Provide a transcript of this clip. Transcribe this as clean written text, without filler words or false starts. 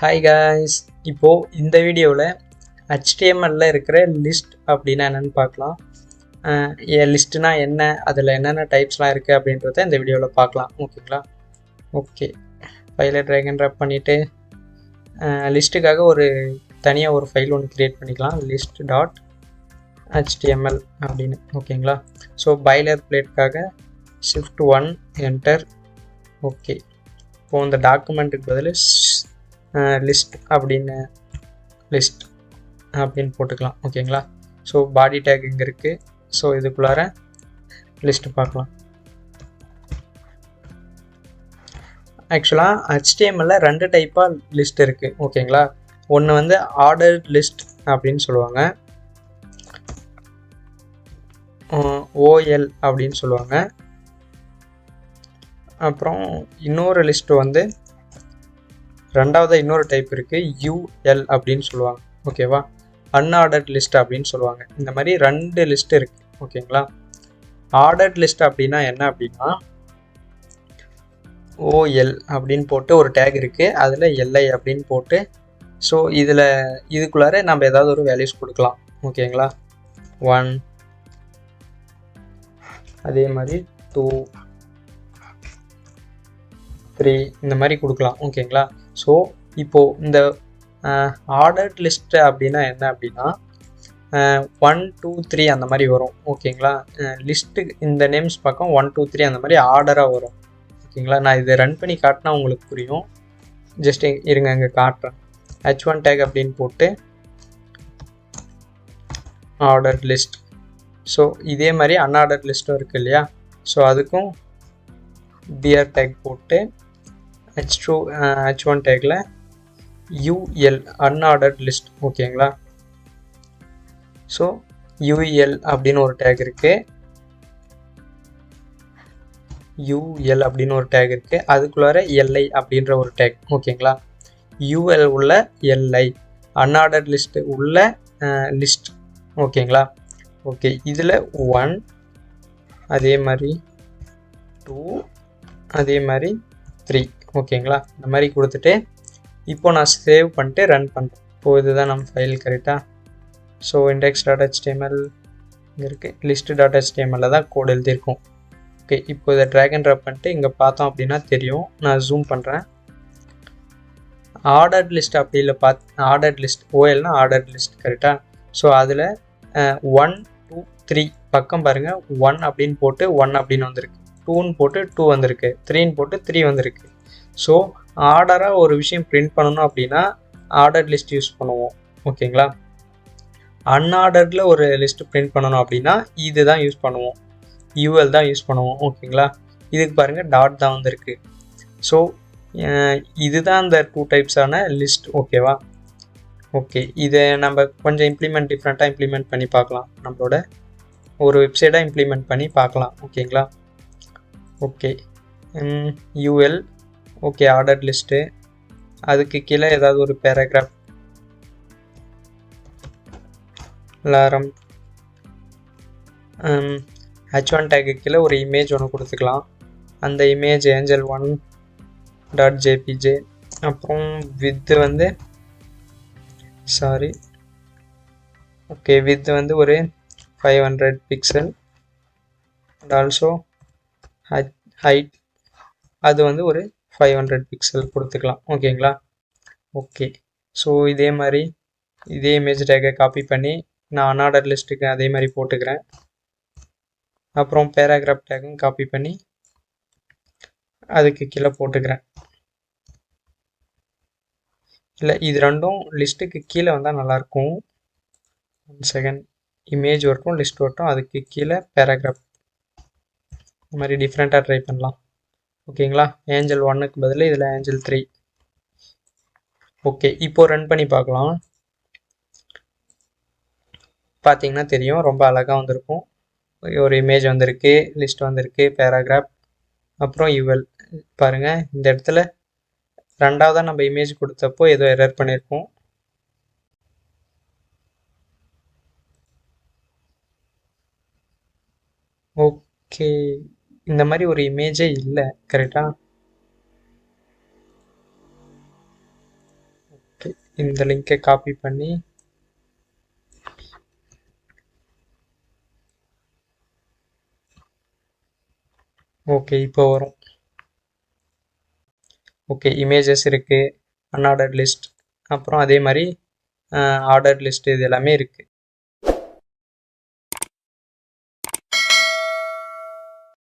Hi guys, இப்போது இந்த வீடியோவில் HTML இருக்கிற லிஸ்ட் அப்படின்னா என்னென்னு பார்க்கலாம். லிஸ்ட்டுனா என்ன, அதில் என்னென்ன டைப்ஸ்லாம் இருக்குது அப்படின்றத இந்த வீடியோவில் பார்க்கலாம். ஓகேங்களா? ஓகே, ஃபைலை ட்ராக் அண்ட் ட்ராப் பண்ணிவிட்டு லிஸ்ட்டுக்காக தனியாக ஒரு ஃபைல் ஒன்று க்ரியேட் பண்ணிக்கலாம். list.html அப்படின்னு. ஓகேங்களா? ஸோ பாய்லர் பிளேட்காக Shift+1 என்டர். ஓகே, இப்போது இந்த டாக்குமெண்ட்டுக்கு பதில் லிஸ்ட் அப்படின்னு போட்டுக்கலாம். ஓகேங்களா? ஸோ பாடி டேக் இங்கே இருக்குது. ஸோ இதுக்குள்ளார லிஸ்ட்டு பார்க்கலாம். ஆக்சுவலாக HTML ரெண்டு டைப்பாக லிஸ்ட் இருக்குது. ஓகேங்களா? ஒன்று வந்து ஆர்டர்ட் லிஸ்ட் அப்படின்னு சொல்லுவாங்க, OL அப்படின்னு சொல்லுவாங்க. அப்புறம் இன்னொரு லிஸ்ட்டு வந்து ரெண்டாவது இன்னொரு டைப் இருக்குது, UL அப்படின்னு சொல்லுவாங்க. ஓகேவா? அன்ஆர்டர்ட் லிஸ்ட் அப்படின்னு சொல்லுவாங்க. இந்த மாதிரி ரெண்டு லிஸ்ட் இருக்குது. ஓகேங்களா? ஆர்டர்ட் லிஸ்ட் அப்படின்னா என்ன அப்படின்னா, OL அப்படின்னு போட்டு ஒரு டேக் இருக்குது, அதில் LI அப்படின்னு போட்டு, ஸோ இதுக்குள்ளார நம்ம ஏதாவது ஒரு வேல்யூஸ் கொடுக்கலாம். ஓகேங்களா? 1, அதே மாதிரி 2, 3 இந்த மாதிரி கொடுக்கலாம். ஓகேங்களா? ஸோ இப்போது இந்த ஆர்டர்ட் லிஸ்ட்டு அப்படின்னா என்ன அப்படின்னா 1, 2, 3 அந்த மாதிரி வரும். ஓகேங்களா? லிஸ்ட்டு இந்த நேம்ஸ் பக்கம் 1, 2, 3 அந்த மாதிரி ஆர்டராக வரும். ஓகேங்களா? நான் இதை ரன் பண்ணி காட்டினா உங்களுக்கு புரியும். ஜஸ்ட் இருங்க, இங்கே காட்டுறேன். H1 டேக் அப்படின்னு போட்டு ஆர்டர்ட் லிஸ்ட். ஸோ இதே மாதிரி அன்ஆர்டர்ட் லிஸ்ட்டும் இருக்குது இல்லையா? ஸோ அதுக்கும் BR டேக் போட்டு H1 tackle UL unordered list. ஓகேங்களா? ஸோ UL அப்படின்னு ஒரு டேக் இருக்குது, UL அப்படின்னு ஒரு டேக் இருக்குது, அதுக்குள்ளார LI அப்படின்ற ஒரு டேக். ஓகேங்களா? UL உள்ள LI அன்ஆர்டர்ட் லிஸ்ட்டு உள்ள லிஸ்ட். ஓகேங்களா? ஓகே, இதில் 1, அதே மாதிரி 2, அதே மாதிரி 3. ஓகேங்களா? இந்த மாதிரி கொடுத்துட்டு இப்போ நான் சேவ் பண்ணிட்டு ரன் பண்ணுறேன். இப்போது இதுதான் நம்ம ஃபைல். கரெக்டாக? ஸோ index.html இங்கே இருக்குது, list.html தான் கோட் எழுதியிருக்கோம். ஓகே, இப்போ இதை ட்ராக் அண்ட் ட்ராப் பண்ணிட்டு இங்கே பார்த்தோம் அப்படின்னா தெரியும். நான் ஜூம் பண்ணுறேன். ஆர்டர்ட் லிஸ்ட் அப்படி இல்லை, ஆர்டர்ட் லிஸ்ட் OLனா ஆர்டர்ட் லிஸ்ட். கரெக்டாக? ஸோ அதில் 1, 2, 3 பக்கம் பாருங்கள். 1 அப்படின்னு போட்டு 1 அப்படின்னு வந்திருக்கு, 2ன்னு போட்டு 2 வந்திருக்கு, 3ன்னு போட்டு 3 வந்திருக்கு. ஸோ ஆர்டராக ஒரு விஷயம் பிரிண்ட் பண்ணணும் அப்படின்னா ஆர்டர்ட் லிஸ்ட் யூஸ் பண்ணுவோம். ஓகேங்களா? அன்ஆர்டர்டில் ஒரு லிஸ்ட்டு பிரிண்ட் பண்ணணும் அப்படின்னா இது தான் யூஸ் பண்ணுவோம், UL தான் யூஸ் பண்ணுவோம். ஓகேங்களா? இதுக்கு பாருங்கள் டாட் தான் வந்திருக்கு. ஸோ இதுதான் இந்த 2 டைப்ஸான லிஸ்ட். ஓகேவா? ஓகே, இதை நம்ம கொஞ்சம் டிஃப்ரெண்ட்டாக இம்ப்ளிமெண்ட் பண்ணி பார்க்கலாம். நம்மளோட ஒரு வெப்சைட்டாக இம்ப்ளிமெண்ட் பண்ணி பார்க்கலாம். ஓகேங்களா? Okay, UL. Okay, ordered list, அதுக்கு கீழே ஏதாவது ஒரு பேராகிராஃப், லாரம். H1 டேக்கு கீழே ஒரு இமேஜ் ஒன்று கொடுத்துக்கலாம். அந்த இமேஜ் angel1.jpg. அப்புறம் வித்து வந்து ஓகே, வித் வந்து ஒரு 500 பிக்சல். அண்ட் ஆல்சோ ஹைட் அது வந்து ஒரு 500 பிக்சல் கொடுத்துக்கலாம். ஓகேங்களா? ஓகே, ஸோ இதே மாதிரி இதே இமேஜ் டேக்கை காப்பி பண்ணி நான் அன்ஆர்டர் லிஸ்ட்டுக்கு அதே மாதிரி போட்டுக்கிறேன். அப்புறம் பேராகிராஃப் டேக்கும் காப்பி பண்ணி அதுக்கு கீழே போட்டுக்கிறேன். இல்லை, இது ரெண்டும் லிஸ்ட்டுக்கு கீழே வந்தால் நல்லாயிருக்கும். 1 செகண்ட். இமேஜ் வரட்டும், லிஸ்ட் வரட்டும், அதுக்கு கீழே பேராகிராஃப். இந்த மாதிரி டிஃப்ரெண்ட்டாக ட்ரை பண்ணலாம். ஓகேங்களா? angel1க்கு பதில் இதில் angel3. ஓகே, இப்போ ரன் பண்ணி பார்க்கலாம். பார்த்தீங்கன்னா தெரியும், ரொம்ப அழகாக வந்திருக்கும். ஒரு இமேஜ் வந்திருக்கு, லிஸ்ட் வந்திருக்கு, பேராகிராஃப், அப்புறம் UL. பாருங்கள், இந்த இடத்துல ரெண்டாவதாக நம்ம இமேஜ் கொடுத்தப்போ ஏதோ எரர் பண்ணியிருக்கோம். ஓகே, இந்த மாதிரி ஒரு இமேஜே இல்லை. கரெக்டாக? இந்த லிங்கை காப்பி பண்ணி ஓகே இப்போ வரும். ஓகே இமேஜஸ் இருக்குது, அன்ஆர்டர்ட் லிஸ்ட், அப்புறம் அதே மாதிரி ஆர்டர்ட் லிஸ்ட் இது எல்லாமே இருக்குது.